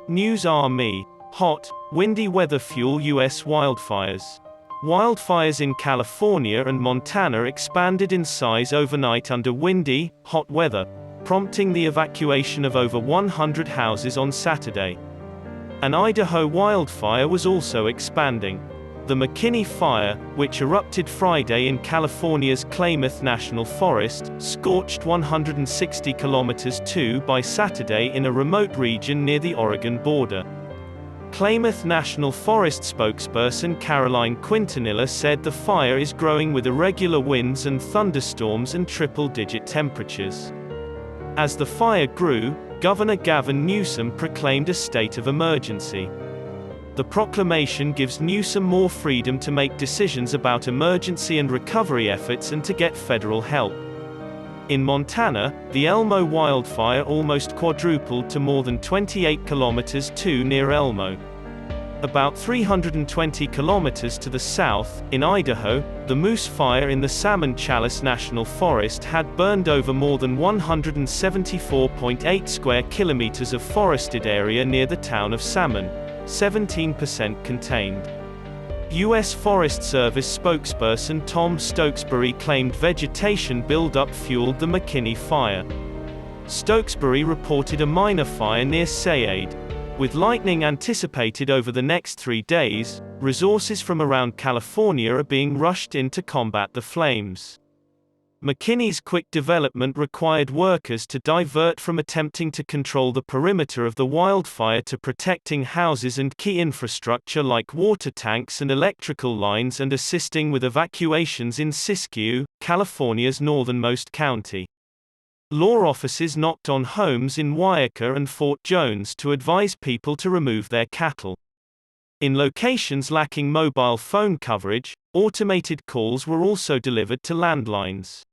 NewsRme. Hot, windy weather fuel U.S. wildfires. Wildfires in California and Montana expanded in size overnight under windy, hot weather, prompting the evacuation of over 100 houses on Saturday. An Idaho wildfire was also expanding. The McKinney fire, which erupted Friday in California's Klamath National Forest, scorched 160 kilometers by Saturday in a remote region near the Oregon border. Klamath National Forest spokesperson Caroline Quintanilla said the fire is growing with irregular winds and thunderstorms and triple-digit temperatures. As the fire grew, Governor Gavin Newsom proclaimed a state of emergency. The proclamation gives Newsom more freedom to make decisions about emergency and recovery efforts and to get federal help. In Montana, the Elmo wildfire almost quadrupled to more than 28 kilometers near Elmo. About 320 kilometers to the south, in Idaho, the Moose Fire in the Salmon-Challis National Forest had burned over more than 174.8 square kilometers of forested area near the town of Salmon, 17% contained. U.S. Forest Service spokesperson Tom Stokesbury claimed vegetation buildup fueled the McKinney fire. Stokesbury reported a minor fire near Sayade. With lightning anticipated over the next 3 days, resources from around California are being rushed in to combat the flames. McKinney's quick development required workers to divert from attempting to control the perimeter of the wildfire to protecting houses and key infrastructure like water tanks and electrical lines and assisting with evacuations in Siskiyou, California's northernmost county. Law offices knocked on homes in Wyaka and Fort Jones to advise people to remove their cattle. In locations lacking mobile phone coverage, automated calls were also delivered to landlines.